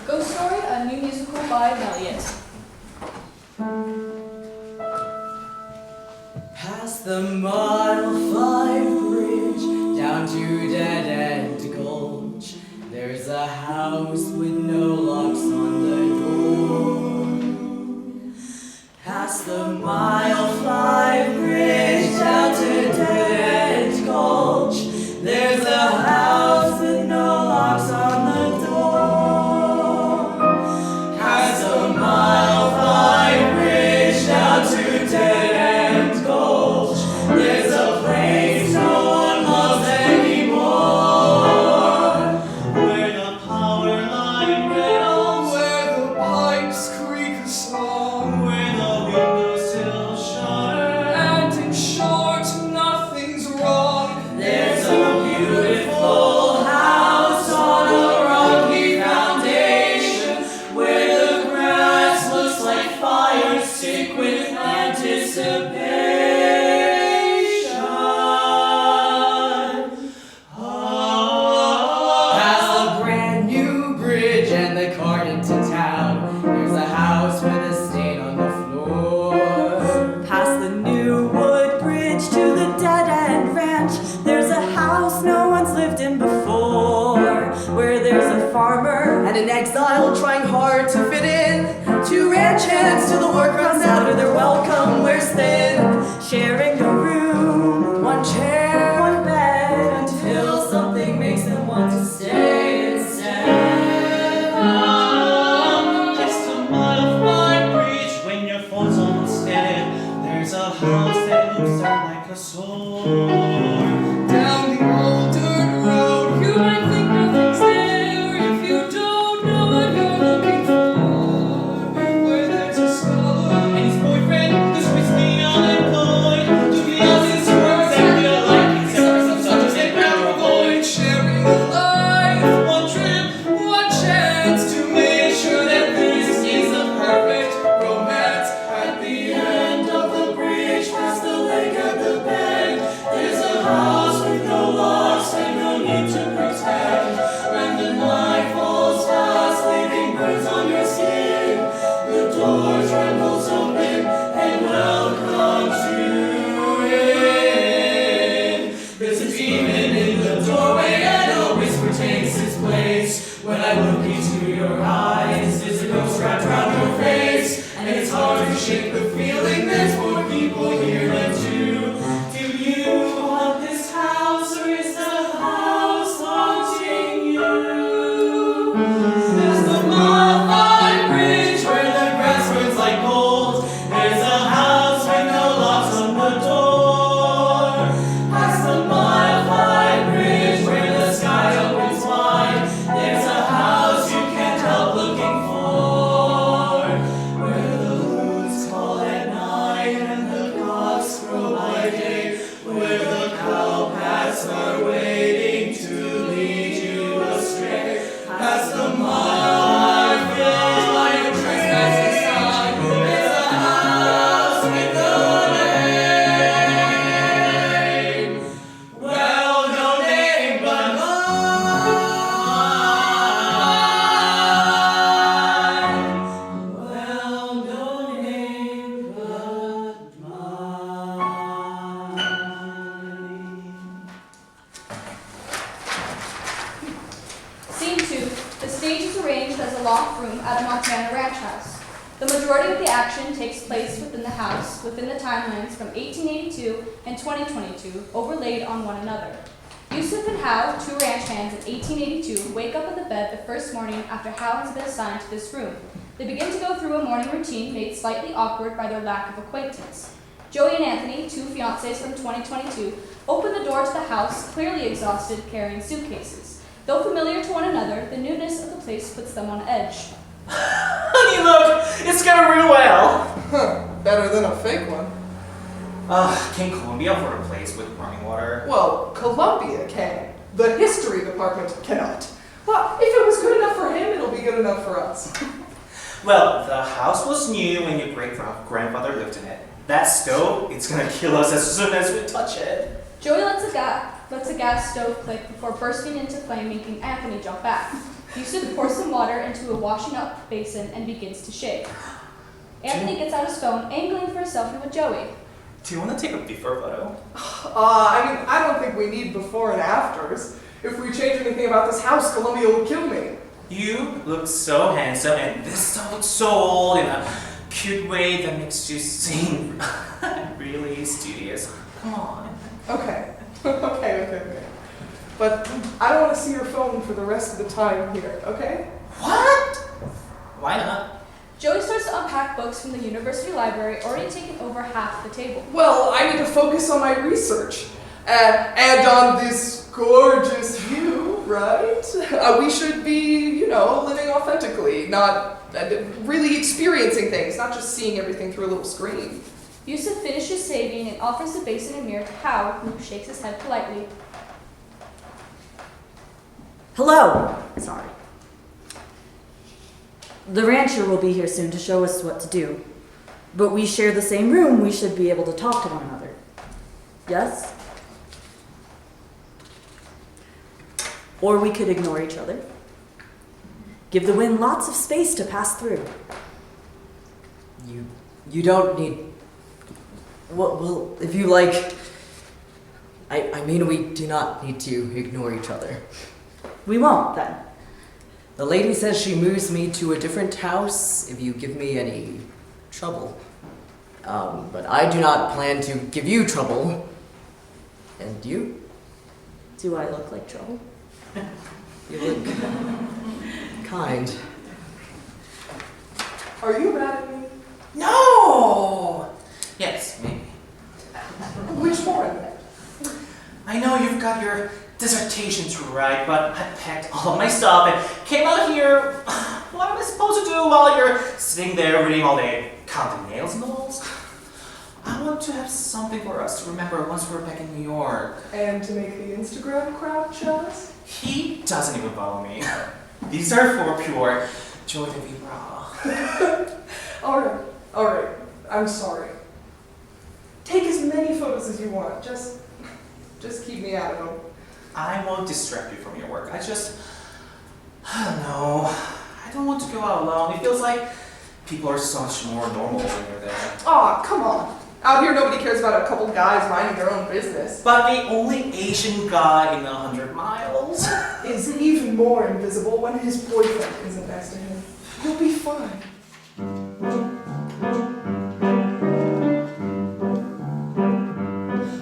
Ghost Story, a new musical by Melliot. Past the Mile 5 bridge, down to Dead End Gulch, there's a house with no locks on the door. Past the Mile 5 bridge, down to Dead End Gulch, there's a house with no locks on the door. Past the Mile 5 bridge, down to Dead End Gulch, there's a place no one loves anymore. Where the power line rails, Where the pipes creak a song, where the windowsill shudder, and in short, nothing's wrong. there's a beautiful house on a rocky foundation, where the grass looks like fire sick with anticipation. Past the brand new bridge and the cart into town, there's a house with a stain on the floor. Past the new wood bridge to the dead end ranch, there's a house no one's lived in before, where there's a farmer And an exile trying hard to fit in, two ranch hands till the work runs out of their welcome wears thin. sharing a room, One chair, one bed, until something makes them want to stay instead. It's the Mile 5 bridge when your phone's almost dead. There's a house that looks there like a sword. Down the old dirt road, you might think nothing's there if you don't know what you're looking for. Where there's a scholar And his boyfriend is recently unemployed. To be honest, words that feel like except for some subjects they grab or avoid. sharing a life, One trip, one chance to make sure that this is the perfect romance. At the end of the bridge, past the lake at the bend, there's a house with no locks and no need to pretend. When the night falls fast, leaving burns on your skin, the door trembles open and welcomes you in. There's a demon in the doorway and a whisper takes its place. When I look into your eyes, there's a ghost wrapped around your face, and it's hard to shake the feeling there's more people here than two. Do you want this house, or is the house haunting you? There's the Mile 5 bridge where the grass burns like gold. There's a house with no locks on the door. Past the Mile 5 bridge where the sky opens wide, there's a house you can't help looking for. Where the loons call at night and the cocks crow by day, where the cowpats are waiting to lead you astray. Past the mile bridge by your trespassing sign, there's a house with no name. Well, no name but mine. Well, no name but mine. Scene 2. The stage is arranged as a loft room at a Montana ranch house. The majority of the action takes place within the house, within the timelines from 1882 and 2022, overlaid on one another. Józef and Hal, two ranch hands in 1882, wake up in the bed the first morning after Hal has been assigned to this room. They begin to go through a morning routine made slightly awkward by their lack of acquaintance. Joey and Anthony, two fiancés from 2022, open the door to the house, clearly exhausted, carrying suitcases. Though familiar to one another, the newness of the place puts them on edge. Honey, look! It's got a real well! Huh, better than a fake one. Can Columbia afford a place with running water? Well, Columbia can. The history department cannot. Well, if it was good enough for him, it'll be good enough for us. Well, the house was new when your great-grandfather lived in it. That stove, it's gonna kill us as soon as we touch it. Joey lets a gas stove click before bursting into flame, making Anthony jump back. Yusuf pours some water into a washing up basin and begins to shave. Anthony gets out his phone, angling for a selfie with Joey. Do you want to take a before photo? I don't think we need before and afters. If we change anything about this house, Columbia will kill me. You look so handsome, and this stuff looks so old in a cute way that makes you seem really studious. Come on. Okay. Okay. But I don't want to see your phone for the rest of the time here, okay? What? Why not? Joey starts to unpack books from the university library, already taken over half the table. Well, I need to focus on my research. And on this gorgeous view, right? We should be, living authentically, not really experiencing things, not just seeing everything through a little screen. Yusuf finishes saving and offers the basin and mirror to Hal, who shakes his head politely. Hello. Sorry. The rancher will be here soon to show us what to do. But we share the same room, we should be able to talk to one another. Yes? Or we could ignore each other. Give the wind lots of space to pass through. You don't need... Well, if you like... I mean, we do not need to ignore each other. We won't, then. The lady says she moves me to a different house if you give me any trouble. But I do not plan to give you trouble. And you? Do I look like trouble? You look kind. Are you mad at me? No! Yes, maybe. Which one? I know you've got your dissertation to write, but I packed all of my stuff and came out here. What am I supposed to do while you're sitting there reading all day, counting nails in the walls? I want to have something for us to remember once we're back in New York. And to make the Instagram crowd jealous? He doesn't even follow me. These are for pure joy de vivre. Alright. I'm sorry. Take as many photos as you want. Just keep me out of them. I won't distract you from your work. I don't know. I don't want to go out alone. It feels like people are so much more normal when you're there. Aw, come on. Out here, nobody cares about a couple guys minding their own business. But the only Asian guy in 100 miles Is even more invisible when his boyfriend isn't next to him. You'll be fine.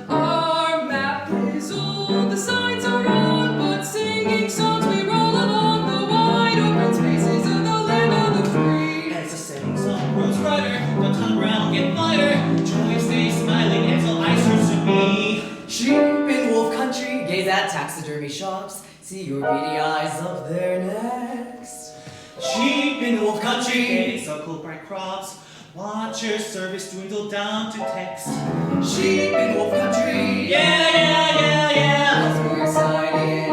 Our map is old, the signs are on, but singing songs we roll along the wide open spaces of the land of the free. As the setting sun grows brighter, the tongue ground get lighter. Joy stays smiling until I turns to me. Sheep in wolf country, gaze at taxidermy shops, see your beady eyes up their necks. Sheep in wolf country, gaze at cool bright crops. Watch your service dwindle down to text. Sheep in wolf country, Yeah. lots more exciting.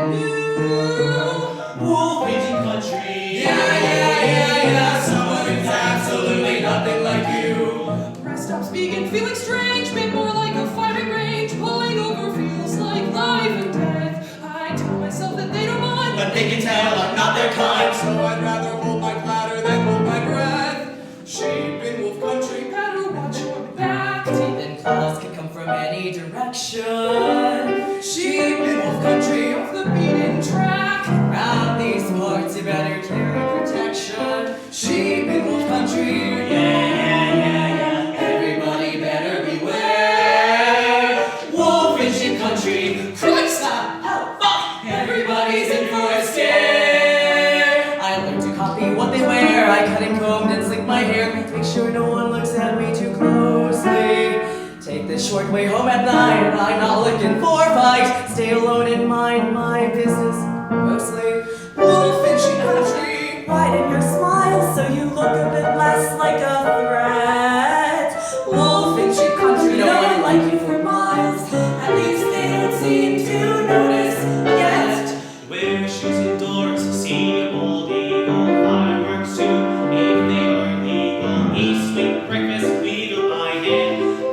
Wolf Asian country. Yeah. Someone who's absolutely nothing like you. Rest stops begin feeling strange, made more like a firing range. Pulling over feels like life and death. I tell myself that they don't mind, But they can tell I'm not their kind. So I'd rather hold my bladder than hold my breath. Sheep in wolf country, better watch your back. Teeth and claws can come from any direction. Sheep in wolf country, Off the beaten track. around these parts you better carry protection. Sheep in wolf country, Yeah. everybody better beware. Wolf in sheep country, Christ, stop, help, fuck, everybody's in for a scare. I learned to copy what they wear. I cut and combed and slicked my hair. Make sure no one looks at me too closely. Take the short way home at night. I'm not looking for a fight. Stay alone and mind my business mostly. Wolf in sheep country, widen your smile so you look a bit less like a threat. Wolf in sheep country, no one like you for miles. At least they don't seem to notice yet. Wear shoes indoors, see a bald eagle, fireworks too, if they are legal. Eat sweet breakfast, we go by hand.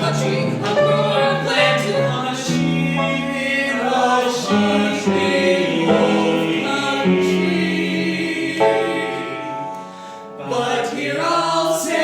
country, a grower planted on a sheep, but here I'll say.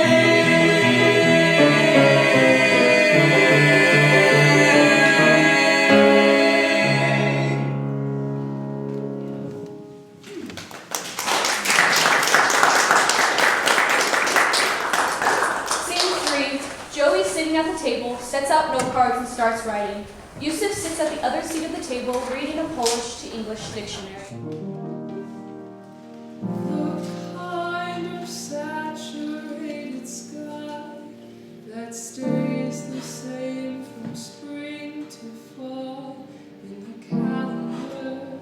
At the table, sets out note cards and starts writing. Józef sits at the other seat of the table, reading a Polish to English dictionary. The kind of saturated sky that stays the same from spring to fall in the calendar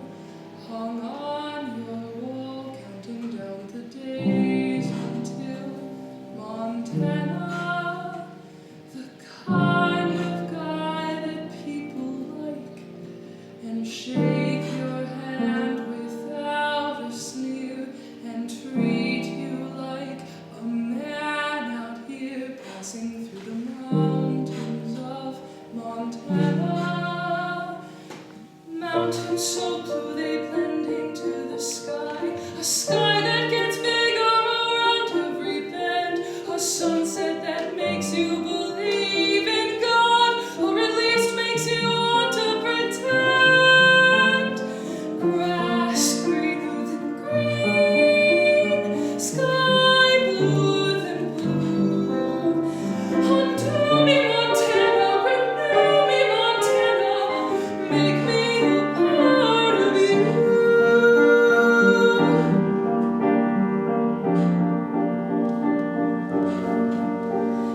hung on your wall, counting down the days until Montana. Kind of guy that people like and shake your hand without a sneer and treat you like a man out here passing through the mountains of Montana. Mountains so blue they blend into the sky, a sky that gets bigger around every bend, a sunset that makes you believe in God, or at least makes you want to pretend. Grass greener than green, sky bluer than blue. Undo me, Montana, renew me, Montana, make me a part of you.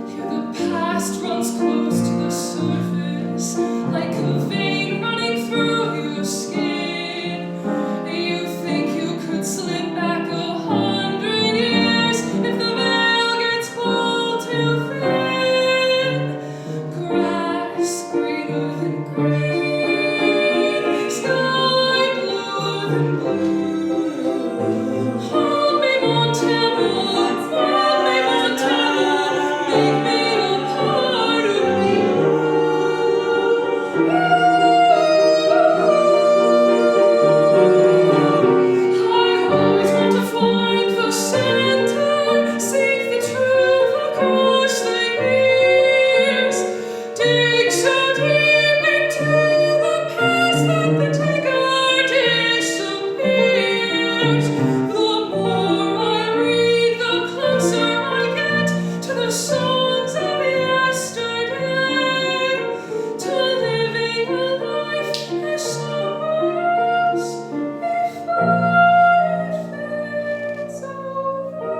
Here the past runs close to the surface, like a vein running through your skin. You think you could slip back 100 years if the veil gets pulled too thin. Grass greener than green, sky bluer than blue. Hold me, Montana, hold me, Montana, make me a part of you. I always want to find the center, seek the truth across the years, dig so deep into the past that the digger disappears. The more I read, the closer I get to the songs of yesterday, to living a life as someone else before it fades away.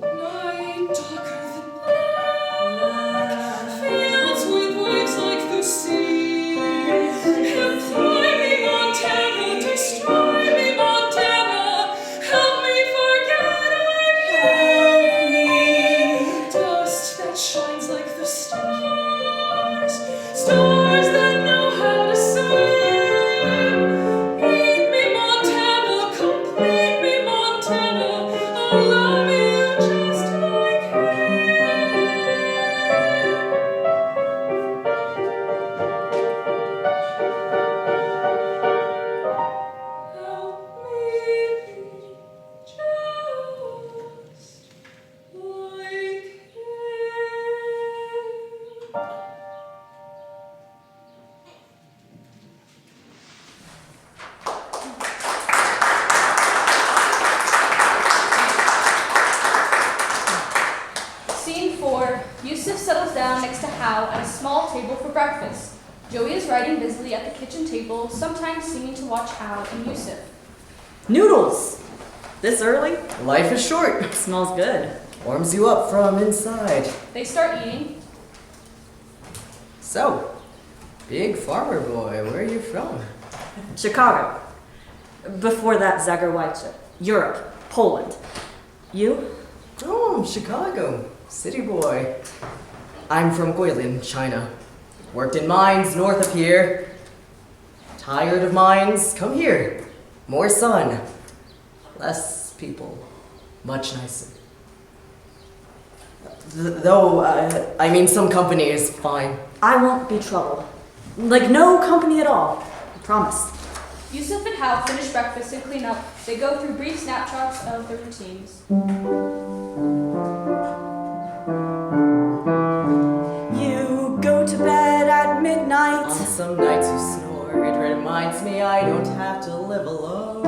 Night darker than black, fields with waves like the sea. Employ me, Montana, destroy me, Montana, help me forget I made. Dust that shines like the stars, stars that know how to sing. Eat me, Montana, complete me, Montana, I love you just like him. Help me be just like him. Scene 4. Józef settles down next to Hal at a small table for breakfast. Joey is writing busily at the kitchen table, sometimes seeming to watch Hal and Józef. Noodles! This early? Life is short. Smells good. Warms you up from inside. They start eating. So, big farmer boy, where are you from? Chicago. Before that, Zagarwajce. Europe. Poland. You? Oh, Chicago. City boy. I'm from Guilin, China. Worked in mines north of here. Tired of mines? Come here. More sun. Less people. Much nicer. Though, I mean, some company is fine. I won't be troubled. Like no company at all. I promise. Józef and Hal finish breakfast and clean up. They go through brief snapshots of their routines. You go to bed at midnight. On some nights you snore. It reminds me I don't have to live alone.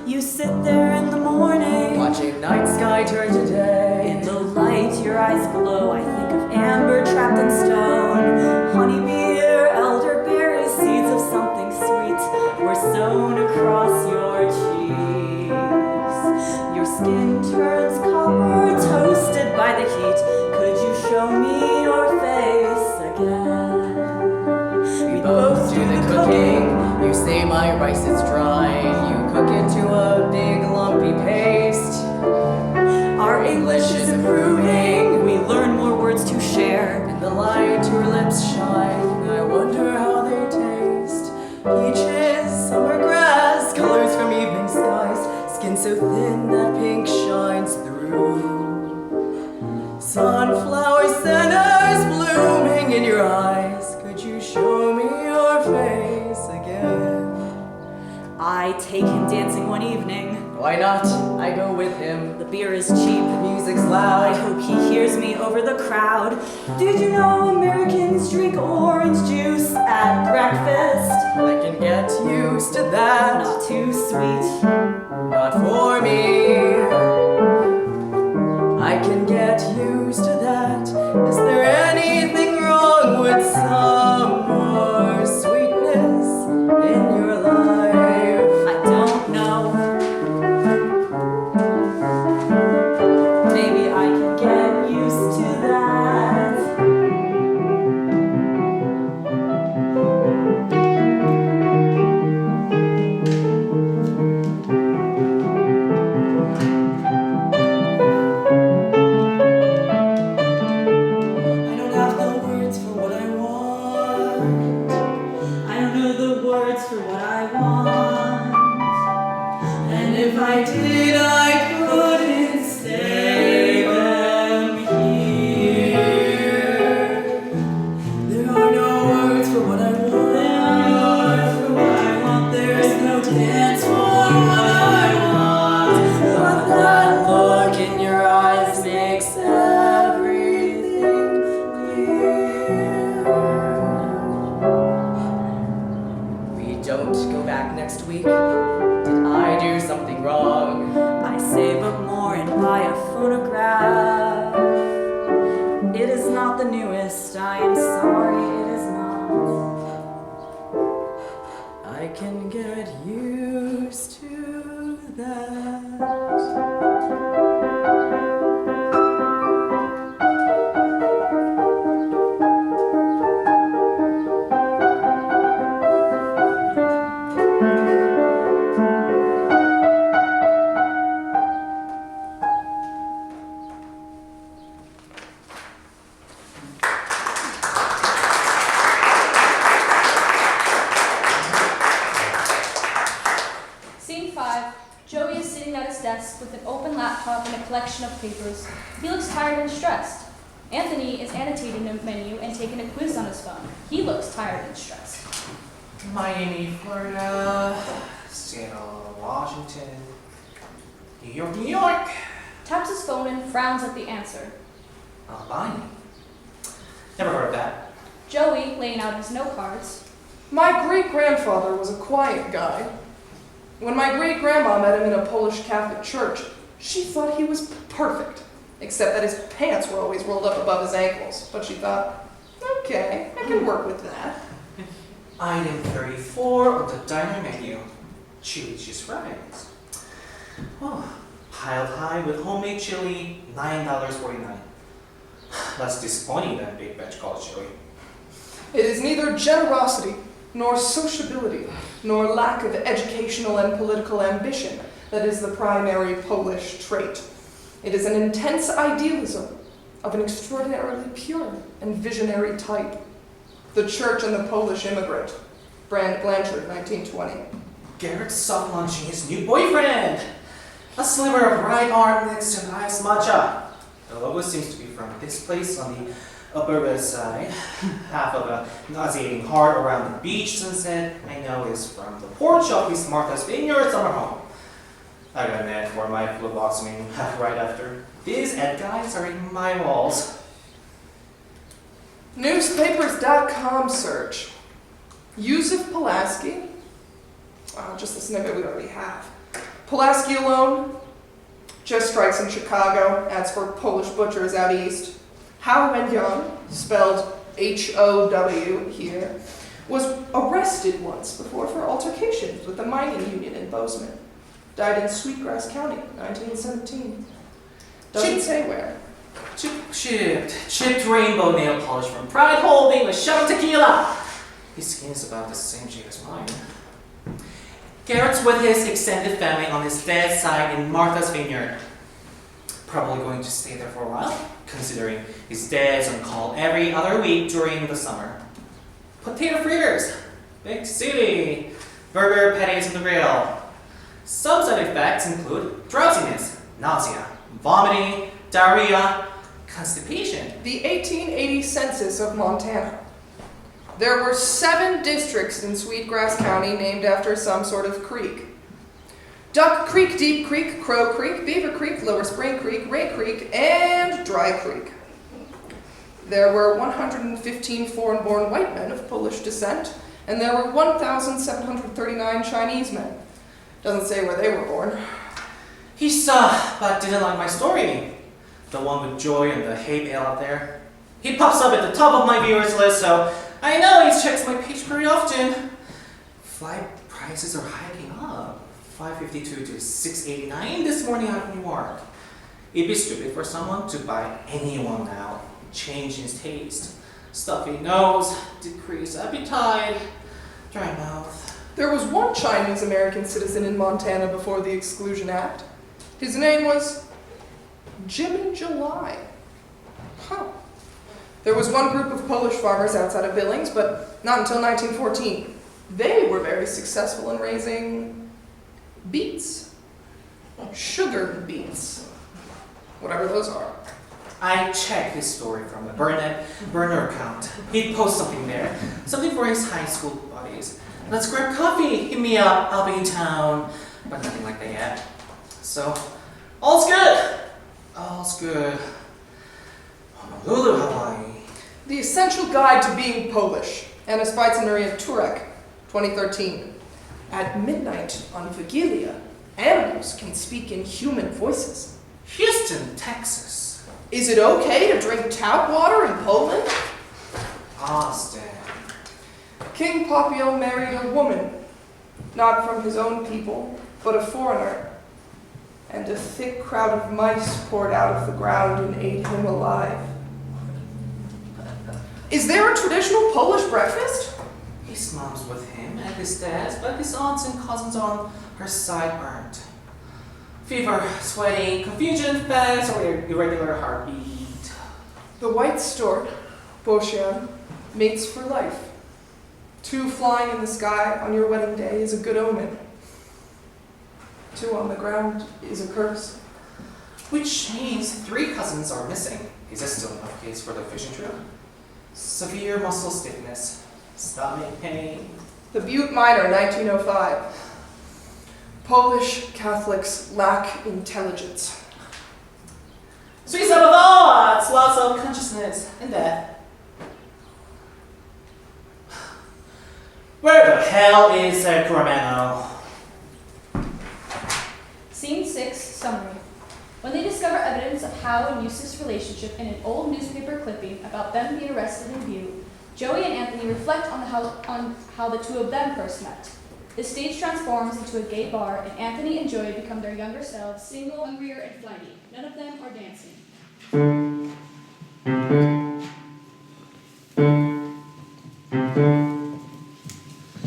You sit there in the morning, Watching night sky turn to day. in the light your eyes glow. I think of amber trapped in stone. Honeybee or elderberry, seeds of something sweet were sown across your cheeks. Your skin turns copper, toasted by the heat. Could you show me your face again? We both do the cooking. You say my rice is dry. You cook it to a big lumpy paste. Our English is improving. We learn more words to share. In the light your lips shine. I wonder how they taste. Peaches, summer grass, colors from evening skies. Skin so thin that pink shines through. Sunflower centers blooming in your eyes. Could you show me your face again? I take him dancing one evening. Why not? I go with him. The beer is cheap. The music's I loud. hope he hears me over the crowd. Did you know Americans drink orange juice at breakfast? I can get used to that. Not too sweet. Not for me. I can get used to that. Is there anything wrong with some more sweetness in your life? I don't know. Maybe I can get used to that. I don't have the words for what I want. I don't know the words for what I want. And if I did, I couldn't say them here. There are no words for what I want. There's no dance for what I want. But that look in your eyes makes everything clear. We don't go back next week. Did I do something wrong? I save up more and buy a phonograph. It is not the newest. I am sorry, it is not. I can get used to that. Scene 5. Joey is sitting at his desk with an open laptop and a collection of papers. He looks tired and stressed. Anthony is annotating a menu and taking a quiz on his phone. He looks tired and stressed. Miami, Florida, Seattle, Washington, New York, New York. Taps his phone and frowns at the answer. Albania. Never heard of that. Joey, laying out his note cards. My great-grandfather was a quiet guy. When my great-grandma met him in a Polish Catholic church, she thought he was perfect, except that his pants were always rolled up above his ankles. But she thought, okay, I can work with that. Item 34 on the diner menu. Chili cheese fries. Oh, piled high with homemade chili, $9.49. Less disappointing than Big Batch college chili. It is neither generosity, nor sociability, nor lack of educational and political ambition that is the primary Polish trait. It is an intense idealism of an extraordinarily pure and visionary type. The Church and the Polish Immigrant, Brand Blanchard, 1920. Garrett's soft launching his new boyfriend. A sliver of right arm mixed in iced matcha. The logo seems to be from this place on the Upper West Side. Half of a nauseating heart around the beach sunset I know is from the porch of Miss Martha's Vineyard summer home. I got an ad for my phlebotomy right after. These ad guides are in my walls. Newspapers.com search. Józef Pulaski. Just the snippet we already have. Pulaski alone. Just strikes in Chicago. Ads for Polish butchers out east. How Melliot, spelled H-O-W here, was arrested once before for altercations with the mining union in Bozeman. Died in Sweetgrass County, 1917. Doesn't say where. Chipped rainbow nail polish from Pride Holding with shot of tequila. His skin is about the same shade as mine. Garrett's with his extended family on his dad's side in Martha's Vineyard. Probably going to stay there for a while, considering his dad's on call every other week during the summer. Potato fritters, big city, burger patties on the grill. Some side effects include drowsiness, nausea, vomiting, diarrhea, constipation. The 1880 census of Montana. There were 7 districts in Sweetgrass County named after some sort of creek. Duck Creek, Deep Creek, Crow Creek, Beaver Creek, Lower Spring Creek, Ray Creek, and Dry Creek. There were 115 foreign-born white men of Polish descent, and there were 1,739 Chinese men. Doesn't say where they were born. He saw, but didn't like my story. The one with Joy and the hay bale out there. He pops up at the top of my viewers list, so I know he checks my page pretty often. Flight prices are hiking up. $5.52 to $6.89 this morning out of New York. It'd be stupid for someone to buy anyone now. Change his taste. Stuffy nose, decreased appetite, dry mouth. There was one Chinese American citizen in Montana before the Exclusion Act. His name was Jimmy July. Huh. There was one group of Polish farmers outside of Billings, but not until 1914. They were very successful in raising beets. Sugar beets. Whatever those are. I checked his story from a burner account. He'd post something there. Something for his high school buddies. Let's grab coffee. Hit me up. I'll be in town. But nothing like that yet. So, all's good. All's good. Honolulu, Hawaii. The Essential Guide to Being Polish. Anna Spites and Maria Turek, 2013. At midnight on Vigilia, animals can speak in human voices. Houston, Texas. Is it okay to drink tap water in Poland? Austin. King Popio married a woman, not from his own people, but a foreigner. And a thick crowd of mice poured out of the ground and ate him alive. Is there a traditional Polish breakfast? His mom's with him and his dad's, but his aunts and cousins on her side aren't. Fever, sweating, confusion, fast, or irregular heartbeat. The white stork, Boshian, mates for life. 2 flying in the sky on your wedding day is a good omen. 2 on the ground is a curse. Which means 3 cousins are missing. Is this still enough case for the fishing trip? Severe muscle stiffness, stomach pain. The Butte Miner, 1905. Polish Catholics lack intelligence. Sweet summer thoughts, lots of consciousness and death. Where the hell is Sacramento? Scene 6, summary. When they discover evidence of Howe and Eustace's relationship in an old newspaper clipping about them being arrested in Butte, Joey and Anthony reflect on how the 2 of them first met. The stage transforms into a gay bar, and Anthony and Joey become their younger selves, single, hungrier, and flighty. None of them are dancing.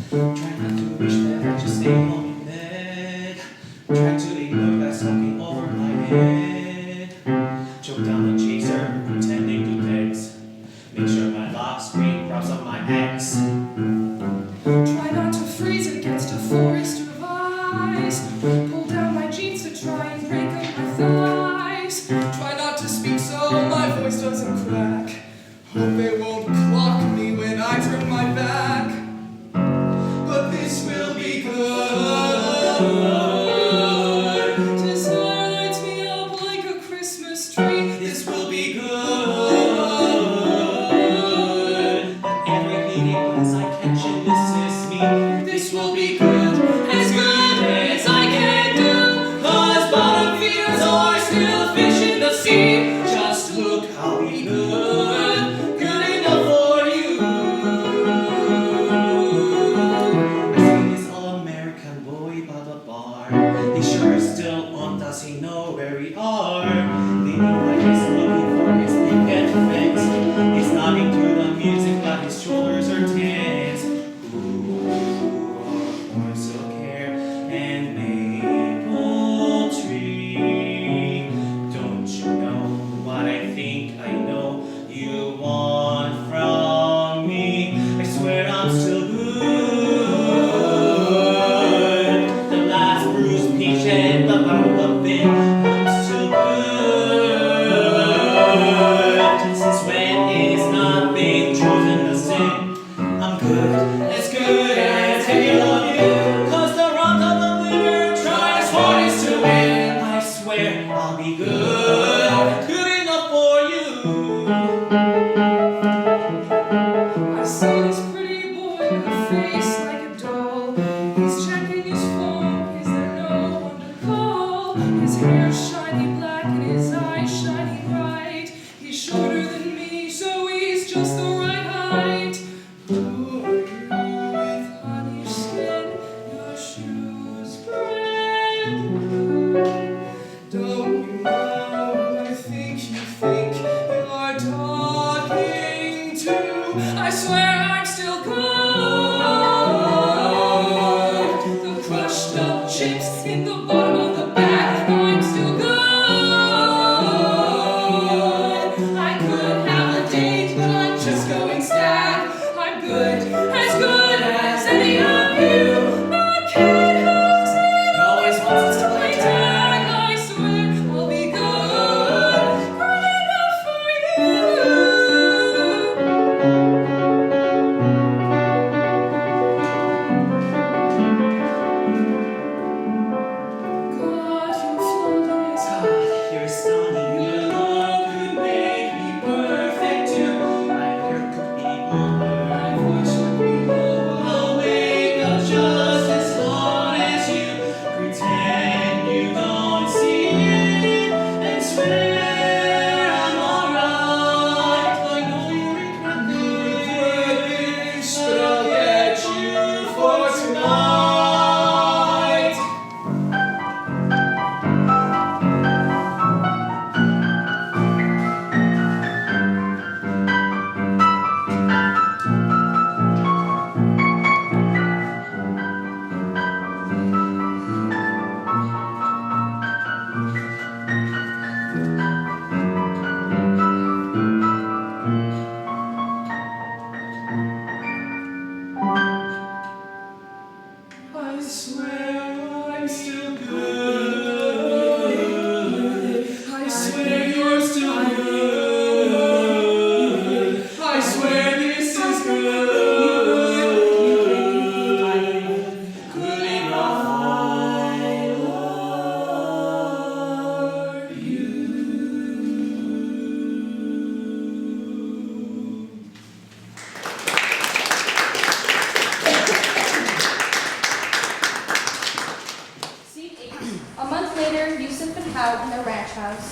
Try not to wish that I just stay home in bed. Try to ignore that smoking over my head. Choke down the chaser, pretending to text. Make sure my lock screen props up my ex. Try not to freeze against a forest of ice. Pull down my jeans to try and break up my thighs. Try not to speak so my voice doesn't crack. Hope they won't clock me when I turn my back. But this will be good. Desire lights me up like a Christmas tree. This will be good. Every meeting once I catch and misses me. This will be good as I can do. 'Cause bottom feeders are still fish in the sea. Just look, I'll be good, good enough for you. I see this all-American boy by the bar. He sure is still on, does he know where we are? Leaning like he's looking for his ticket fix. He's nodding to the music, but his shoulders are tense. Ooh, horns of care and maple tree. Don't you know what I think I know you want from me? I swear I'm still good. The last bruised peach and the bottle of bin. I'm still good. Since when is not being chosen a sin? I'm good as any of you. 'Cause the rock of the liver tries hardest to win. I swear I'll be good, good enough for you. I see this pretty boy with a face like a doll. He's checking his phone. Is there no one to call? His hair's shiny black and his eyes shiny bright. He's shorter than me, so he's just the right height. Who are you with honey skin? Your shoes brand new. Don't you know who I think you are talking to? I swear I'm still good. The crushed up chips in the bottom of the bag. I'm still good. I could have a date, but I'm just going stag. I'm good as any of you. The kid who's it always wants to play tag. I swear I'll be good, good enough for you. God, you floated his heart. You're stunning, your love could make me perfect too. My hair could be longer, My voice would be lower. I'll wake up just as long as you pretend you don't see it and swear I'm alright. I know you regret this, but I'll get you for tonight. I swear I'm still good. I swear you're still good. I swear this is good. Good enough for you. Scene 8. A month later, Józef and Hal in their ranch house.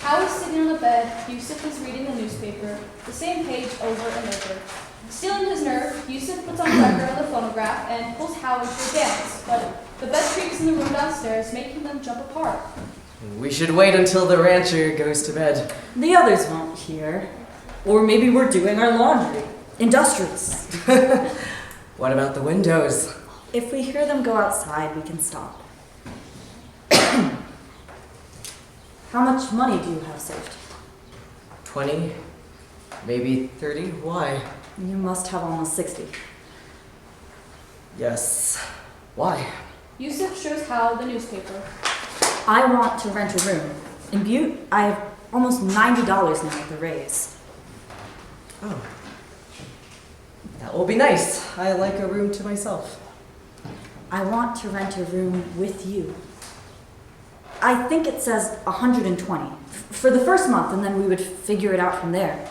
Hal is sitting on the bed. Józef is reading the newspaper, the same page over and over. Still in his nerve, Józef puts on the record on the phonograph and pulls Hal into a dance, but the bed creaks in the room downstairs, making them jump apart. We should wait until the rancher goes to bed. The others won't hear. Or maybe we're doing our laundry. Industrious. What about the windows? If we hear them go outside, we can stop. How much money do you have saved? 20, maybe 30. Why? You must have almost 60. Yes. Why? Józef shows Hal the newspaper. I want to rent a room. In Butte, I have almost $90 now with the raise. Oh. That will be nice. I like a room to myself. I want to rent a room with you. I think it says 120 for the first month, and then we would figure it out from there.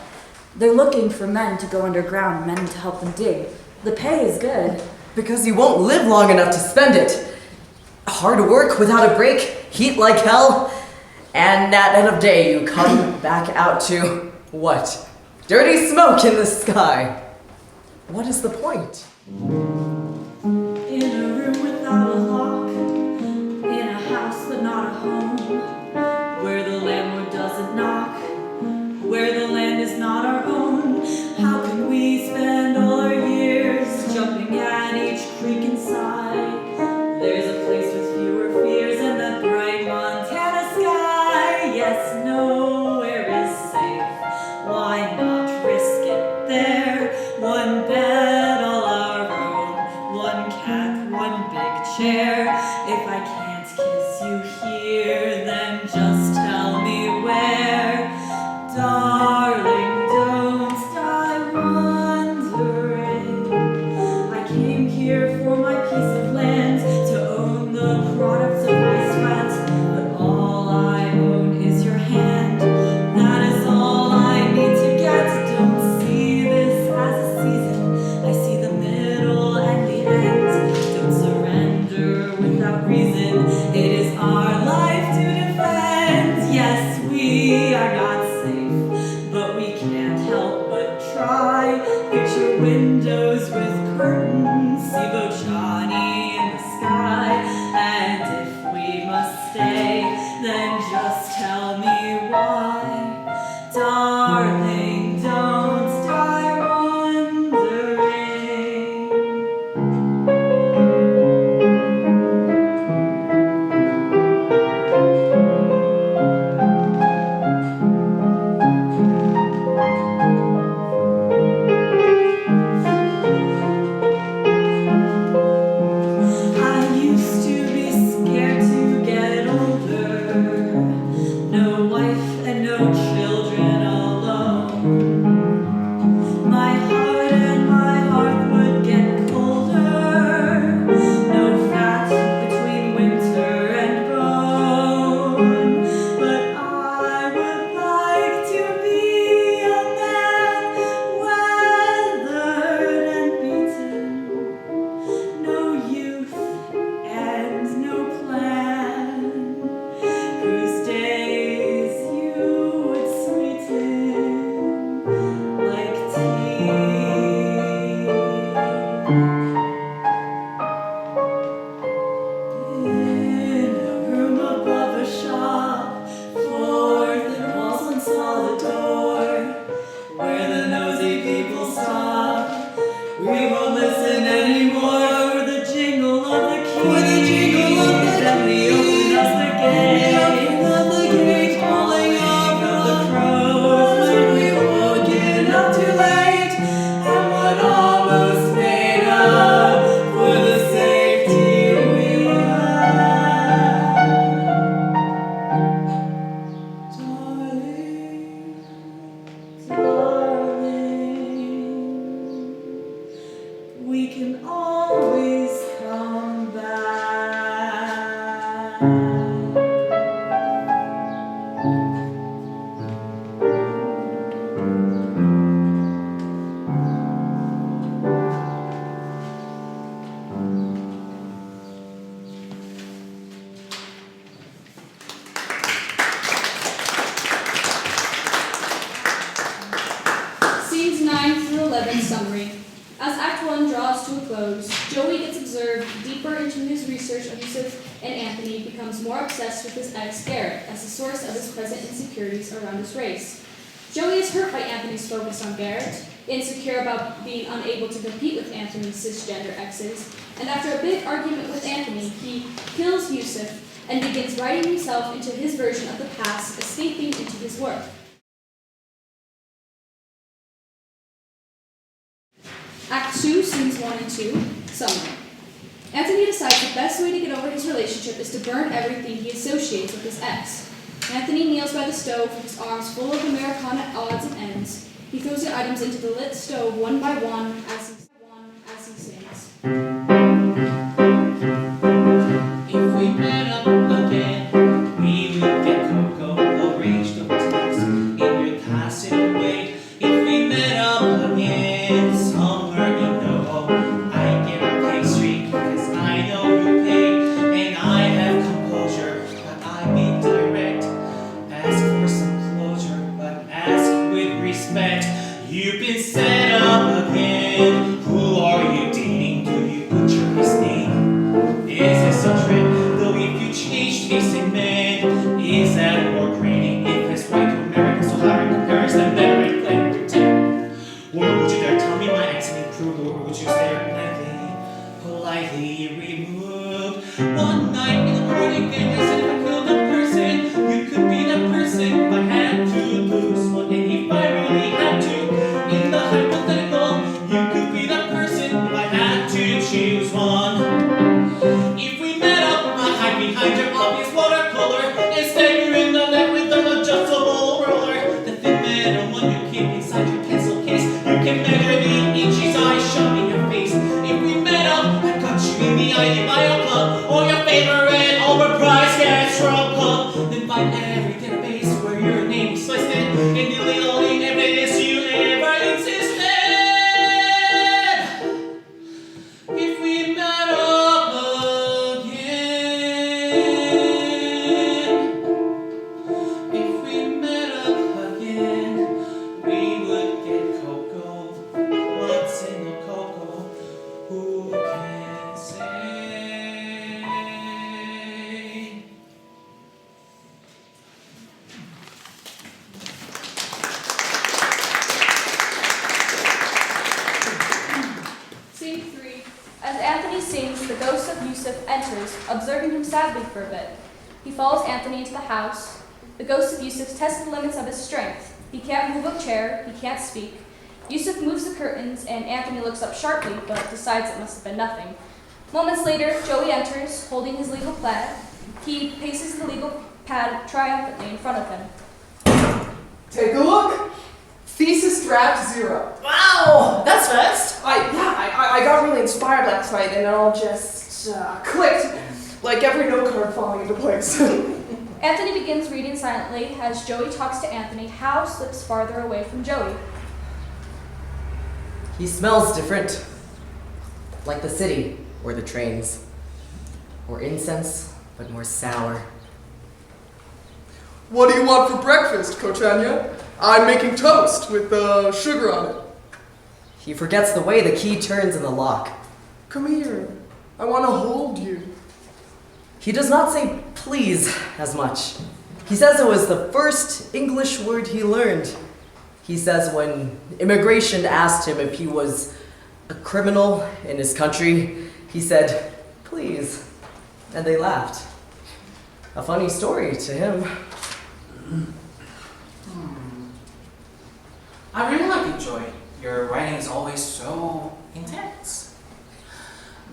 They're looking for men to go underground, men to help them dig. The pay is good. Because you won't live long enough to spend it. Hard work without a break, heat like hell, and at end of day you come back out to, what? Dirty smoke in the sky. What is the point? In a room without a lock, in a house but not a home, where the landlord doesn't knock, where the land is not our own. How can we spend all our years jumping at each creek inside? There's a place with fewer fears and that bright Montana sky. Yes, nowhere is safe. Why not risk it there? One bed, all our own. One cat, one big chair. If I can't kiss you here, then just tell me where. Darling, don't die wondering. I came here for my piece of land, to own the products of my sweat. But all I own is your hand. That is all I need to get. Don't see this as a season. I see the middle and the end. Don't surrender without reason. It is our life to defend. Yes, we are not safe, but we can't help but try. Picture windows with curtains, see Johnny in the sky. And if we must stay, then just tell me why. Darling, don't die wondering. I used to be scared to get older. No wife and no children alone. My heart and my heart would get colder. No fat between winter and bone. But I would like to be a man, weathered and beaten. No youth and no plan, whose days you would sweeten like tea. In a room above a shop, floor, thin walls and solid door, where the nosy people stop. We won't listen anymore for the jingle of the key. Then we open up the gate, calling off of the crows when we woken up too late, and what almost made up for the safety we had. Darling, we can always come back. Scenes 9 through 11 summary. As Act 1 draws to a close, Joey gets observed deeper into his research of Józef, and Anthony becomes more obsessed with his ex Garrett as the source of his present insecurities around his race. Joey is hurt by Anthony's focus on Garrett, insecure about being unable to compete with Anthony's cisgender exes, and after a big argument with Anthony, he kills Józef and begins writing himself into his version of the past, escaping into his work. Act 2, Scenes 1 and 2, Summary. Anthony decides the best way to get over his relationship is to burn everything he associates with his ex. Anthony kneels by the stove with his arms full of Americana odds and ends. He throws the items into the lit stove one by one as he sings. If we met up again, we would get cocoa arranged of teas in your tacit way. If we met up again somewhere in NoHo, I get a pastry because I know you pay, and I have composure, but I be direct. Ask for some closure, but ask with respect. You've been set up again. Who are you dating? Do you butcher his name? Is this a trend? Though if you change taste in men, is that more grainy? If it's white to American, so how in comparison, then I plan to pretend. Or would you dare tell me my accent improved, or would you stare politely removed? One night in the morning, and you said if I killed a person, you could be that person if I had to lose one, and if I really had to. In the hypothetical, you could be that person if I had to choose one. If we met up, I'd hide behind your obvious watercolor and stab you in the neck with an adjustable roller. The thin metal one you keep inside your pencil case. You can measure the inches I shove in your face. If we met up, I'd cut you in the eye by a club, or your favorite overpriced gastro pub. Then find every database where your name is listed and delete all the evidence you ever existed. If we met up again, if we met up again, we would get cocoa. What's in the cocoa? Who can say? Scene 3. As Anthony sings, the ghost of Józef enters, observing him sadly for a bit. He follows Anthony into the house. The ghost of Józef tests the limits of his strength. He can't move a chair, he can't speak. Józef moves the curtains, and Anthony looks up sharply, but decides it must have been nothing. Moments later, Joey enters, holding his legal pad. He paces the legal pad triumphantly in front of him. Take a look. Thesis draft 0. Wow, that's fast. I got really inspired last night, and it all just clicked, like every note card falling into place. Anthony begins reading silently as Joey talks to Anthony. Hal slips farther away from Joey. He smells different. Like the city, or the trains. Or incense, but more sour. What do you want for breakfast, Kochania? I'm making toast with sugar on it. He forgets the way the key turns in the lock. Come here. I want to hold you. He does not say please as much. He says it was the first English word he learned. He says when immigration asked him if he was a criminal in his country, he said, please, and they laughed. A funny story to him. I really like it, Joy. Your writing is always so intense.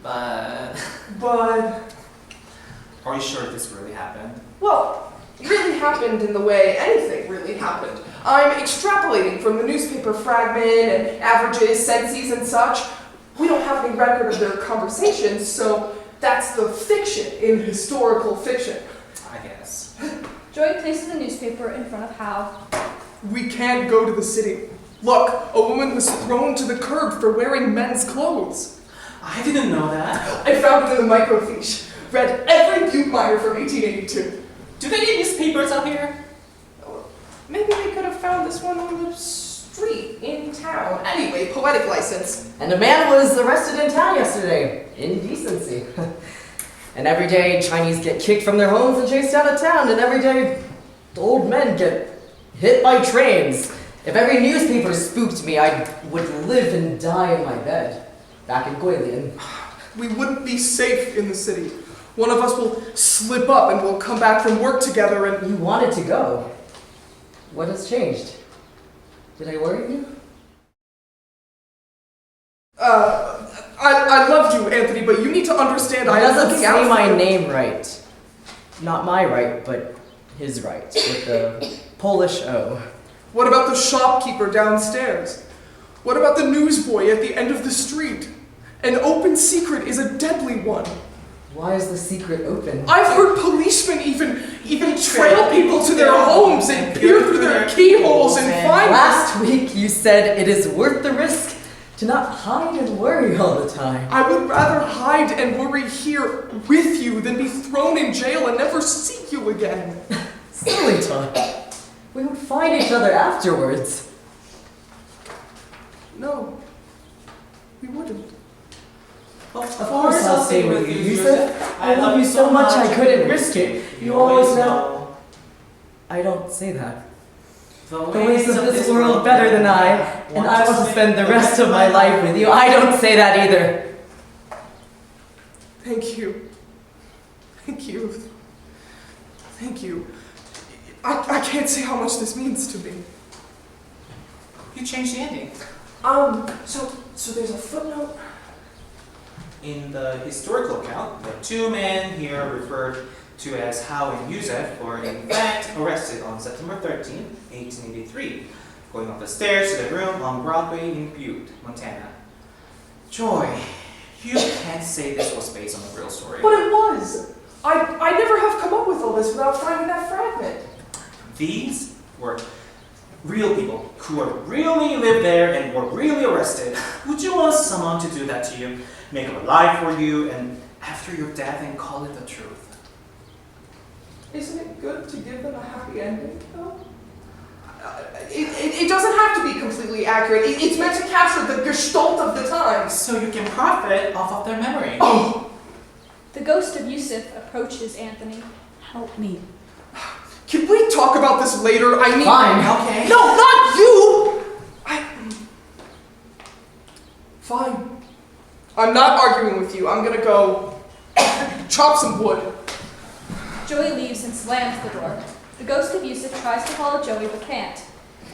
But are you sure this really happened? Well, it really happened in the way anything really happened. I'm extrapolating from the newspaper fragment and averages, senses, and such. We don't have any record of their conversations, so that's the fiction in historical fiction. I guess. Joey places the newspaper in front of Hal. We can't go to the city. Look, a woman was thrown to the curb for wearing men's clothes. I didn't know that. I found it in the microfiche. Read every Butte miner from 1882. Do they need newspapers out here? Maybe they could have found this one on the street in town. Anyway, poetic license. And a man was arrested in town yesterday. Indecency. And every day, Chinese get kicked from their homes and chased out of town. And every day, old men get hit by trains. If every newspaper spooked me, I would live and die in my bed. Back in Guilin. We wouldn't be safe in the city. One of us will slip up and we'll come back from work together and... You wanted to go. What has changed? Did I worry you? I loved you, Anthony, but you need to understand I am doesn't looking say out for my you. name right. Not my right, but His right, with the Polish O. What about the shopkeeper downstairs? What about the newsboy at the end of the street? An open secret is a deadly one. Why is the secret open? I've heard policemen even trail people to their homes and peer through their keyholes and find them. Last week you said it is worth the risk to not hide and worry all the time. I would rather hide and worry here with you than be thrown in jail and never see you again. Silly talk. We would find each other afterwards. No, we wouldn't. Of course I'll stay with you, Józef. I love you so much I couldn't risk it. You always know. I don't say that. The ways of this world better than I, and I want to spend the rest of my life with you. I don't say that either. Thank you. Thank you. Thank you. I can't say how much this means to me. You changed the ending. So there's a footnote. In the historical account, the two men here referred to as Howe and Józef were in fact arrested on September 13, 1883, going up the stairs to their room on Broadway in Butte, Montana. Joy, you can't say this was based on a real story. But it was. I never have come up with all this without finding that fragment. These were real people who were really lived there and were really arrested. Would you want someone to do that to you, make up a lie for you, and after your death and call it the truth? Isn't it good to give them a happy ending, though? It doesn't have to be completely accurate. It's meant to capture the gestalt of the times. So you can profit off of their memory. Oh! The ghost of Józef approaches Anthony. Help me. Can we talk about this later? I mean... Fine, okay. No, not you! Fine. I'm not arguing with you. I'm gonna go chop some wood. Joey leaves and slams the door. The ghost of Józef tries to follow Joey but can't.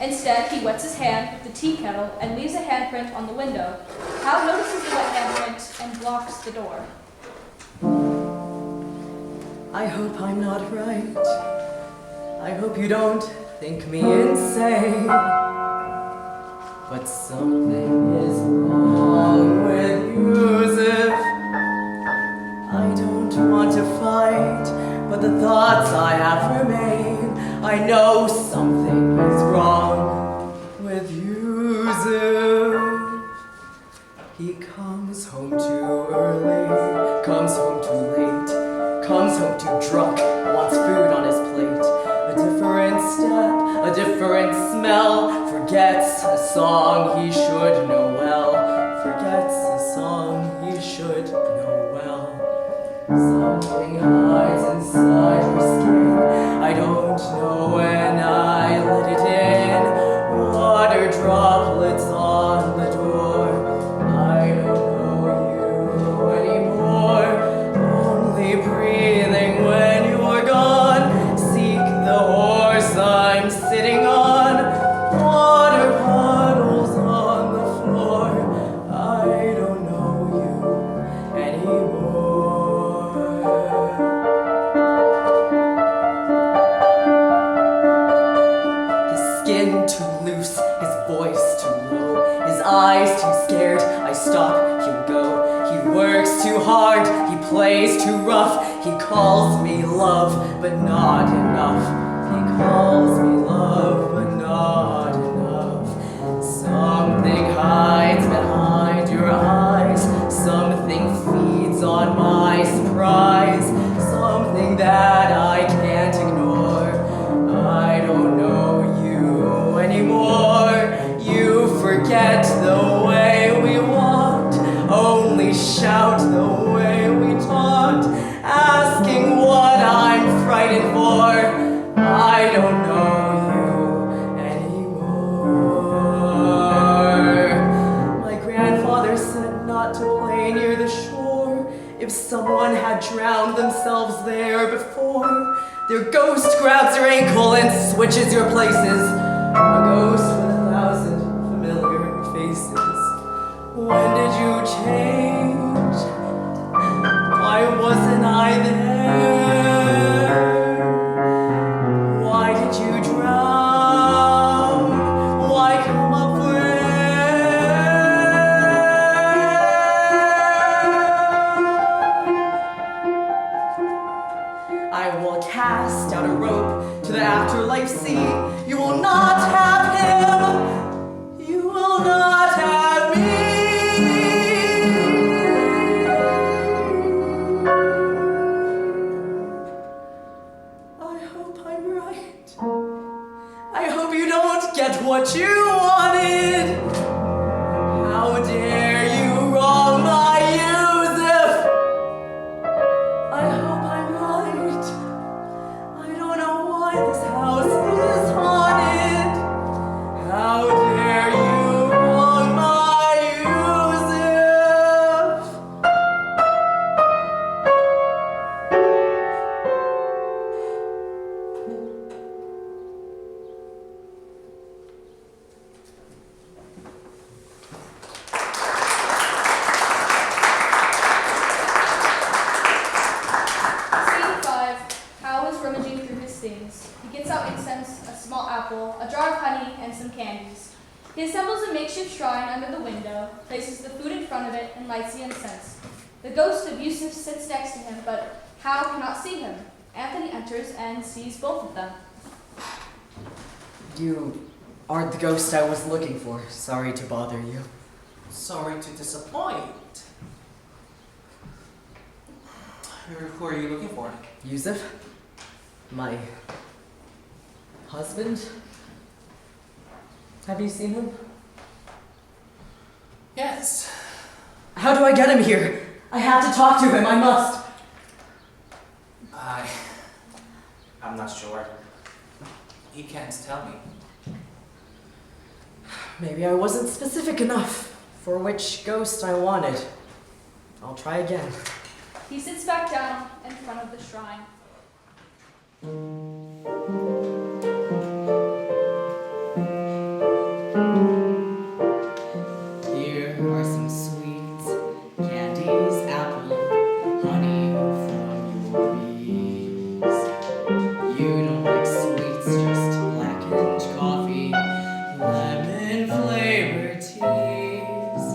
Instead, he wets his hand with the tea kettle and leaves a handprint on the window. Hal notices the wet handprint and blocks the door. I hope I'm not right. I hope you don't think me insane. But something is wrong with Józef. I don't want to fight, but the thoughts I have remain. I know something is wrong with Józef. He comes home too early, comes home too late, comes home too drunk, wants food on his plate. A different step, a different smell, forgets a song he should know well, forgets a song he should know well. Something hides inside her skin, I don't know when I let it in. Water droplets on the door, I don't know you anymore. Only breathing when you're gone, seek the horse I'm sitting on. Water puddles on the floor, I don't know you anymore. Skin too loose, his voice too low, his eyes too scared. I stop, he'll go. He works too hard, he plays too rough. He calls me love, but not enough. He calls me love, but not enough. Something hides behind your eyes, something feeds on my surprise, something that I can't ignore. I don't know you anymore. You forget the way we walked, only shout the way we talked, asking what I'm frightened for. I don't know you anymore. My grandfather said not to play near the shore. If someone had drowned themselves there before, their ghost grabs your ankle and switches your places. A ghost with 1,000 familiar faces. When did you change? Why wasn't I there? what you wanted. How dare you wrong my Józef? I hope I'm right. I don't know why this house is haunted. How dare you wrong my Józef? Scene 5. Hal is rummaging through his things. He gets out incense, a small apple, a jar of honey, and some candies. He assembles a makeshift shrine under the window, places the food in front of it, and lights the incense. The ghost of Józef sits next to him, but Hal cannot see him. Anthony enters and sees both of them. You aren't the ghost I was looking for. Sorry to bother you. Sorry to disappoint. Who are you looking for? Józef? My husband? Have you seen him? Yes. How do I get him here? I have to talk to him. I must. I'm not sure. He can't tell me. Maybe I wasn't specific enough for which ghost I wanted. I'll try again. He sits back down in front of the shrine. Here are some sweets, candies, apple, honey from your bees. You don't like sweets, just blackened coffee, lemon flavored teas.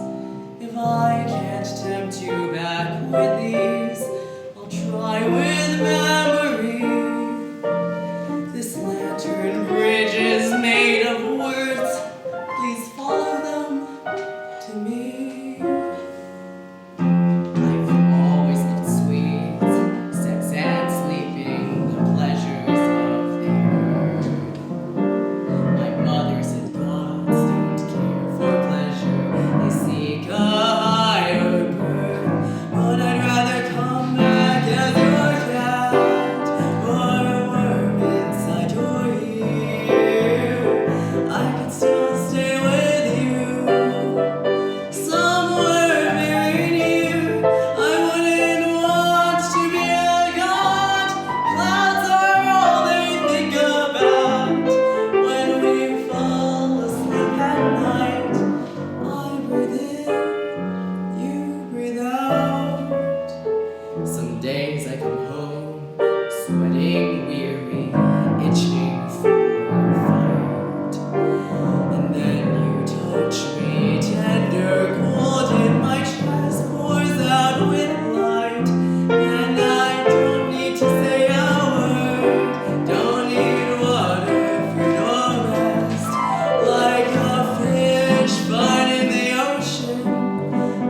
If I can't tempt you back with these, I'll try with memory. This lantern bridge is made of words. Please follow them to me. I've always loved sweets, sex and sleeping, the pleasures of the earth. My mothers and gods don't care for pleasure, they seek a higher birth. But I'd rather come back as your cat or a worm inside your ear. I could still stay with you, somewhere very near. I wouldn't want to be a god. Clouds are all they think about. When we fall asleep at night, I breathe in, you breathe out. Some days I come home, sweating, weary, itching for a fight. And then you touch me, tender, golden, my chest pours out with light. And I don't need to say a word, don't need water, fruit or rest. Like a fish finding the ocean,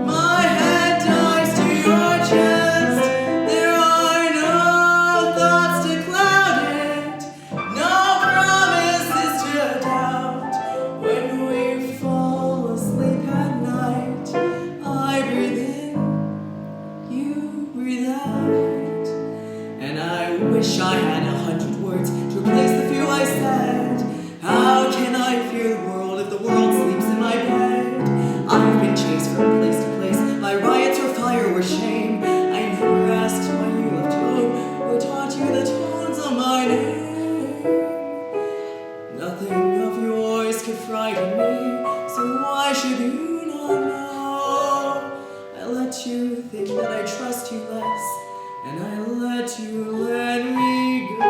my head dives to your chest. There are no thoughts to cloud it, no promises to doubt. When we fall asleep at night, I breathe in, you breathe out. And I wish I had 100 words to replace the few I said. How can I fear the world if the world sleeps in my bed? I've been chased from place to place by riots or fire or shame. I never asked why you left home or taught you the tones of my name. Nothing of yours could frighten me, so why should you not know? I let you think that I trust you less, and I let you let me go.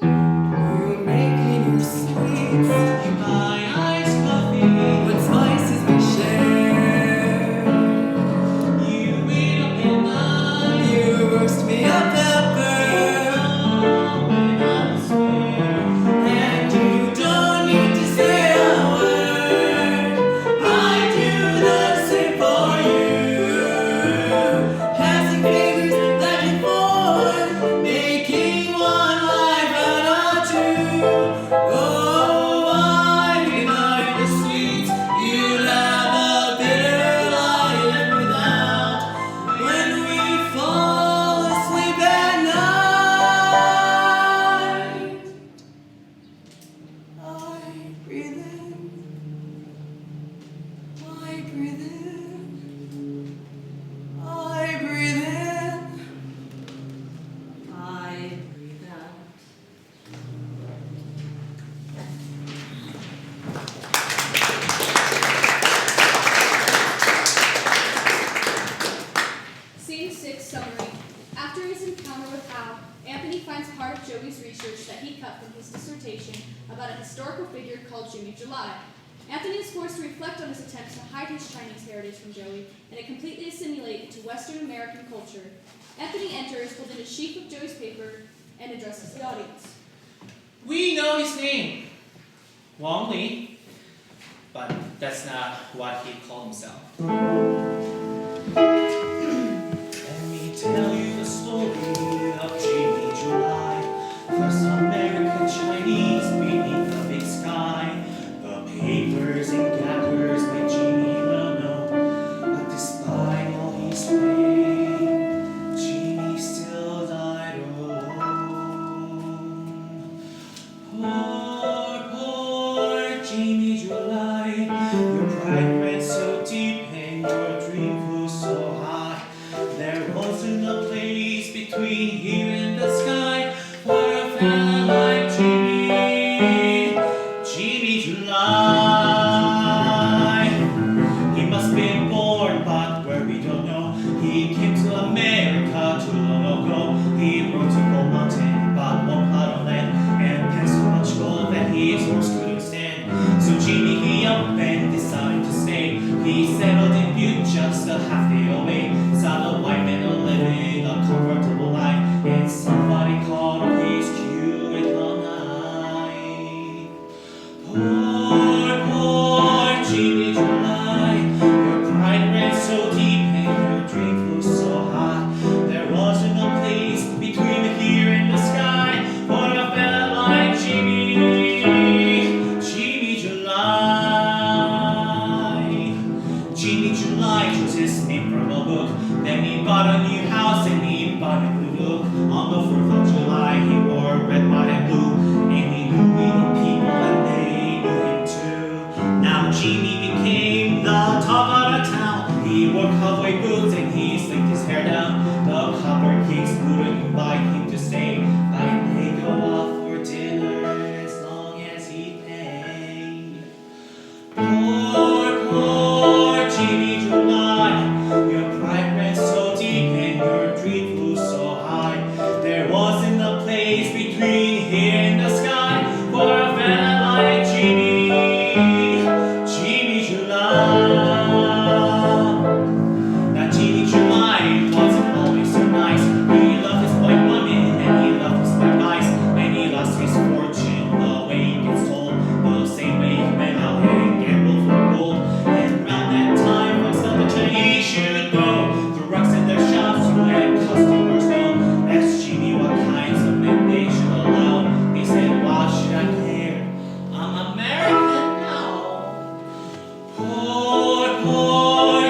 You make me your sweets, you buy iced coffee, what spices we share. You wait up at night, you roast me a pepper, and you don't need to say a word. historical figure called Jimmy July. Anthony is forced to reflect on his attempts to hide his Chinese heritage from Joey and to completely assimilate into Western American culture. Anthony enters holding a sheaf of Joey's paper and addresses the audience. We know his name, Wang Li, but that's not what he called himself. Let me tell you the story of Jimmy July, first American Chinese beneath the big sky. The papers and gappers made Jimmy well known, but despite all his fame, Jimmy still died alone. Poor Jimmy July, your pride ran so deep and your dream flew so high. There wasn't a place between here and the sky for a fella like Jimmy July. He must be born, but where we don't know. He came to America too long ago. He rode to Gold Mountain, bought one plot of land, and had so much gold that his horse couldn't stand. So Jimmy, he up and decided to stay. He settled in Butte, just a half day away. Saw the white man living a comfortable life, and somebody called him his cue in the night. Poor Jimmy July, your pride ran so deep and your dream flew so high. There wasn't a place between here and the sky for a fella like Jimmy July. Jimmy July chose his name from a book. Then he bought a new house and he bought a new look. On the 4th of July, he wore red, white, and blue. And he knew the people and they knew him too. Now Jimmy became the talk of the town. He wore cowboy boots and he slicked his hair down. The copper kings wouldn't invite him to stay, but they go off for dinner as long as he paid. Poor Jimmy July, your pride ran so deep and your dream flew so high. There wasn't a place between here and the sky for a fella like Jimmy July. Now Jimmy July wasn't always so nice. He loved his white women and he loved his white guys, and he lost his fortune the way he gets told. The same way he went out and gambled for gold. And around that time, most of the Chinese should go through rocks in their shops to let customers know. Asked Jimmy what kinds of men they should allow. He said, why should I care? I'm American now. Poor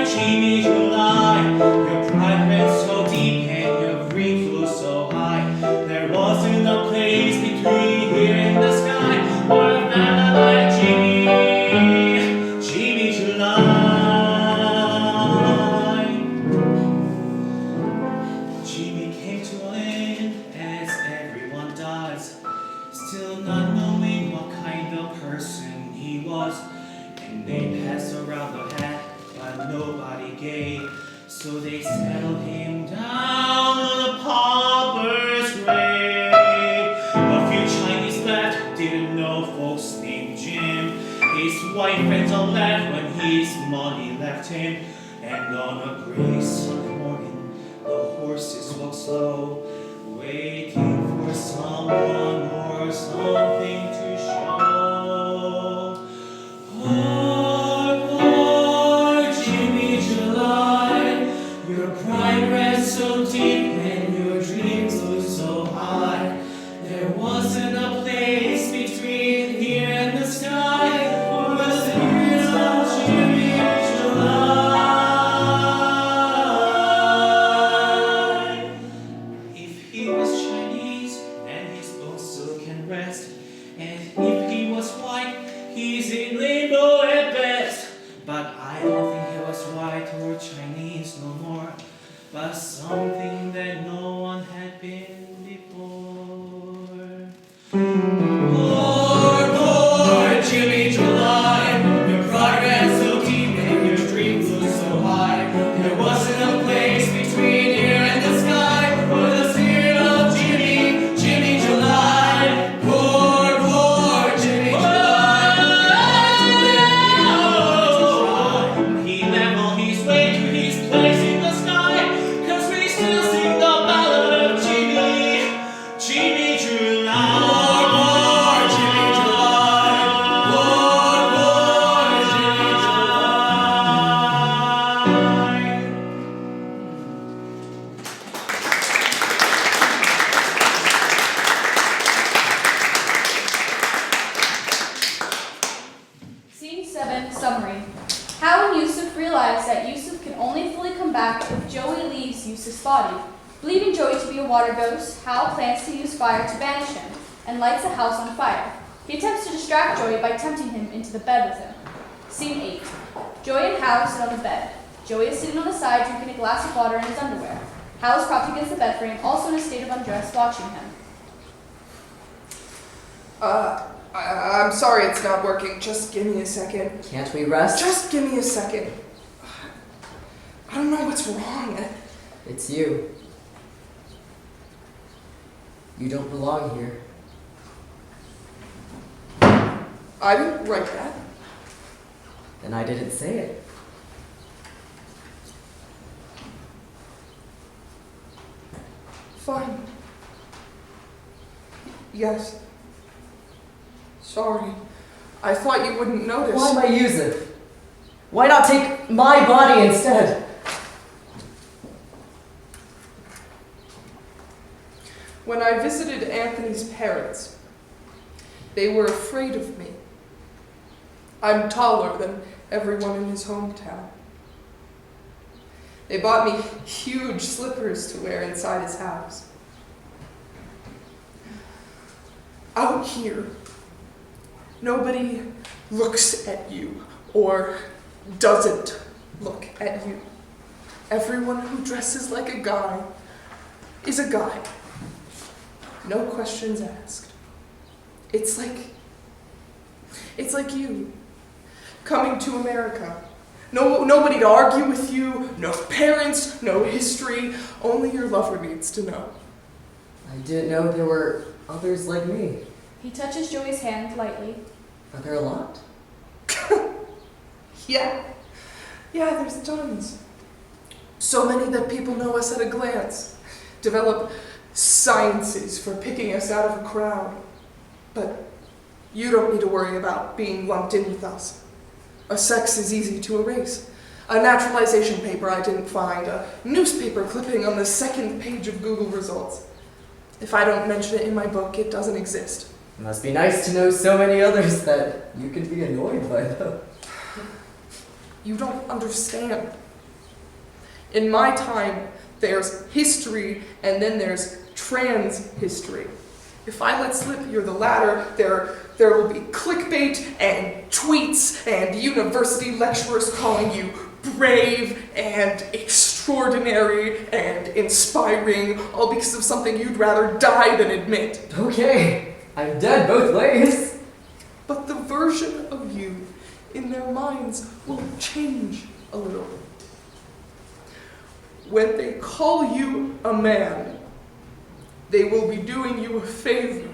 Jimmy July, your pride ran so deep and your dream flew so high. There wasn't a place between here and the sky for a fella like Jimmy July. Jimmy came to an end as everyone does, still not knowing what kind of person he was. And they passed around the hat, but nobody gave. So they settled him down on the pauper's grave. A few Chinese left didn't know folks named Jim. His white friends all left when his money left him. And on a gray Sunday morning, the horses walked slow, waiting for someone or something to show. Poor Jimmy July, your pride ran so deep and your dreams flew so high. There wasn't a place between here and the sky for the spirit of Jimmy July. If he was Chinese, then his bones still can rest. And if he was white, he's in limbo at best. But I don't think he was white or Chinese no more, but something that no one had been before. Poor Jimmy July, your pride ran so deep and your dream flew so high. There wasn't a place between here and the sky for the spirit of Jimmy July. Poor Jimmy July. Yusuf's body. Believing Joey to be a water ghost, Hal plans to use fire to banish him and lights the house on fire. He attempts to distract Joey by tempting him into the bed with him. Scene 8. Joey and Hal sit on the bed. Joey is sitting on the side drinking a glass of water in his underwear. Hal is propped against the bed frame, also in a state of undress, watching him. I'm sorry it's not working. Just give me a second. Can't we rest? Just give me a second. I don't know what's wrong. It's you. You don't belong here. I didn't write that. Then I didn't say it. Fine. Yes. Sorry. I thought you wouldn't notice. Why my Józef? Why not take my body instead? When I visited Anthony's parents, they were afraid of me. I'm taller than everyone in his hometown. They bought me huge slippers to wear inside his house. Out here, nobody looks at you or doesn't look at you. Everyone who dresses like a guy is a guy. No questions asked. It's like you coming to America. Nobody to argue with you, no parents, no history, only your lover needs to know. I didn't know there were others like me. He touches Joey's hand lightly. Are there a lot? Yeah, there's tons. So many that people know us at a glance, develop sciences for picking us out of a crowd. But you don't need to worry about being lumped in with us. A sex is easy to erase. A naturalization paper I didn't find, a newspaper clipping on the second page of Google results. If I don't mention it in my book, it doesn't exist. It must be nice to know so many others that you can be annoyed by them. You don't understand. In my time, there's history, and then there's trans history. If I let slip you're the latter, there will be clickbait and tweets and university lecturers calling you brave and extraordinary and inspiring, all because of something you'd rather die than admit. Okay, I'm dead both ways. But the version of you in their minds will change a little. When they call you a man, they will be doing you a favor.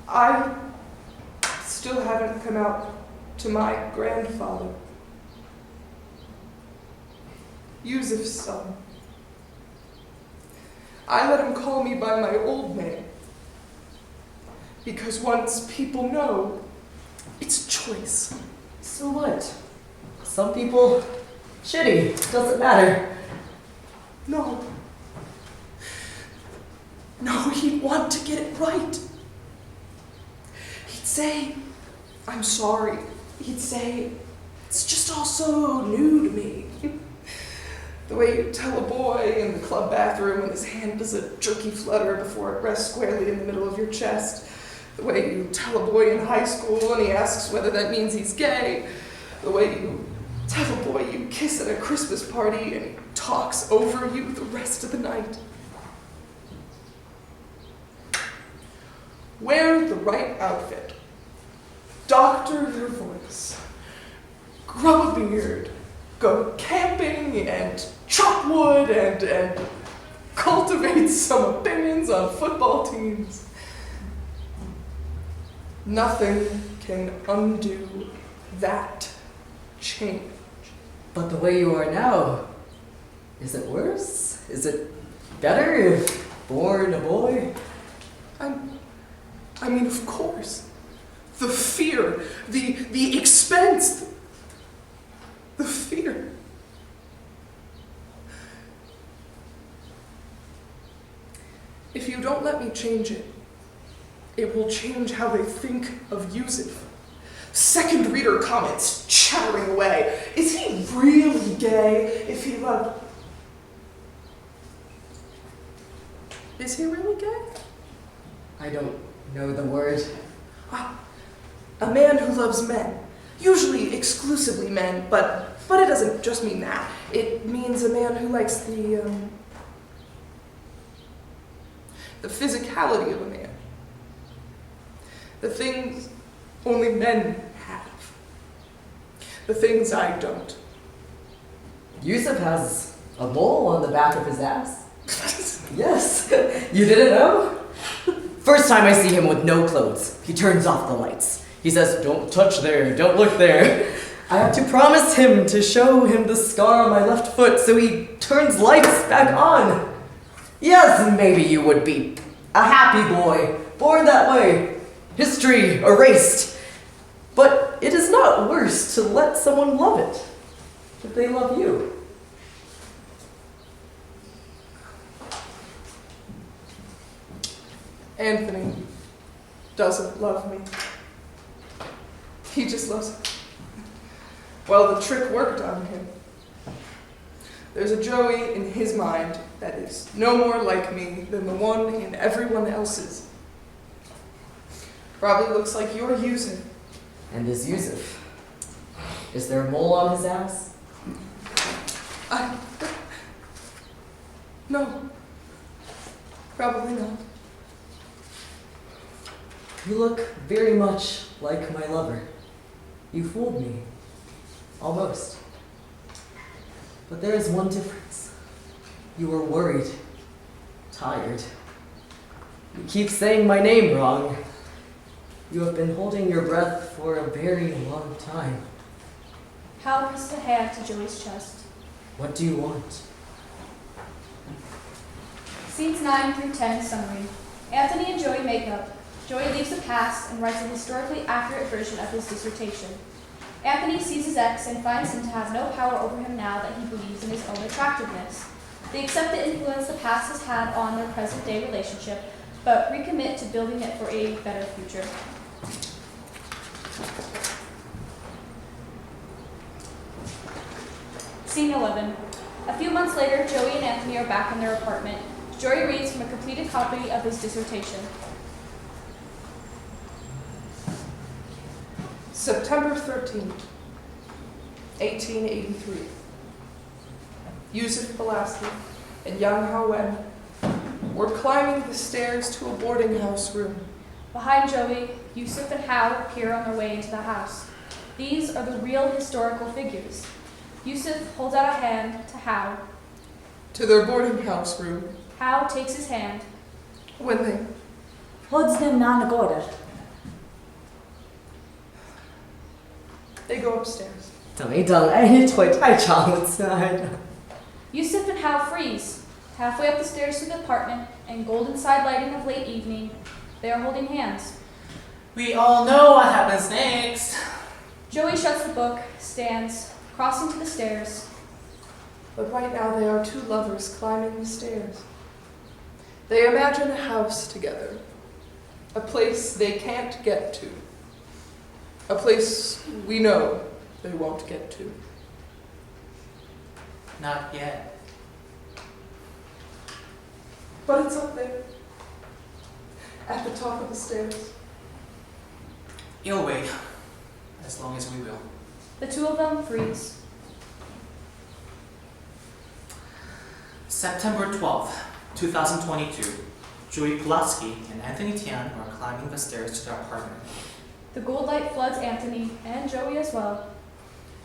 I still haven't come out to my grandfather, Józef's son. I let him call me by my old name, because once people know, it's a choice. So what? Some people, shitty, doesn't matter. No, he'd want to get it right. He'd say, I'm sorry. He'd say, it's just all so new to me. The way you tell a boy in the club bathroom when his hand does a jerky flutter before it rests squarely in the middle of your chest. The way you tell a boy in high school and he asks whether that means he's gay. The way you tell a boy you kiss at a Christmas party and he talks over you the rest of the night. Wear the right outfit. Doctor your voice. Grow a beard. Go camping and chop wood and cultivate some opinions on football teams. Nothing can undo that change. But the way you are now, is it worse? Is it better if born a boy? I mean, of course. The fear, the expense, the fear. If you don't let me change it, it will change how they think of Józef. Second reader comments chattering away. Is he really gay if he loved... Is he really gay? I don't know the word. A man who loves men. Usually exclusively men, but it doesn't just mean that. It means a man who likes the physicality of a man. The things only men have. The things I don't. Józef has a mole on the back of his ass. Yes, you didn't know? First time I see him with no clothes, he turns off the lights. He says, "Don't touch there, don't look there." I have to promise him to show him the scar on my left foot, so he turns lights back on. Yes, maybe you would be a happy boy, born that way. History erased. But it is not worse to let someone love it, if they love you. Anthony doesn't love me. He just loves it. Well, the trick worked on him. There's a Joey in his mind that is no more like me than the one in everyone else's. Probably looks like you're using. And is Józef? Is there a mole on his ass? No. Probably not. You look very much like my lover. You fooled me. Almost. But there is one difference. You were worried. Tired. You keep saying my name wrong. You have been holding your breath for a very long time. Hal presses a hand to Joey's chest. What do you want? Scenes 9 through 10 summary. Anthony and Joey make up. Joey leaves the past and writes a historically accurate version of his dissertation. Anthony sees his ex and finds him to have no power over him now that he believes in his own attractiveness. They accept the influence the past has had on their present-day relationship, but recommit to building it for a better future. Scene 11. A few months later, Joey and Anthony are back in their apartment. Joey reads from a completed copy of his dissertation. September 13th, 1883. Józef Pulaski and young Howen were climbing the stairs to a boarding house room. Behind Joey, Józef and Hal appear on their way into the house. These are the real historical figures. Józef holds out a hand to Hal. To their boarding house room. Hal takes his hand. When they... Chodź z nim na górę. They go upstairs. 等一等，哎，你腿太长了，亲爱的。 Józef and Hal freeze. Halfway up the stairs to the apartment, and golden side lighting of late evening, they are holding hands. We all know what happens next. Joey shuts the book, stands, crossing to the stairs. But right now they are two lovers climbing the stairs. They imagine a house together. A place they can't get to. A place we know they won't get to. Not yet. But it's up there. At the top of the stairs. You'll wait. As long as we will. The two of them freeze. September 12th, 2022. Joey Pulaski and Anthony Tian are climbing the stairs to their apartment. The gold light floods Anthony and Joey as well.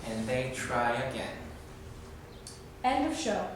And they try again. End of show.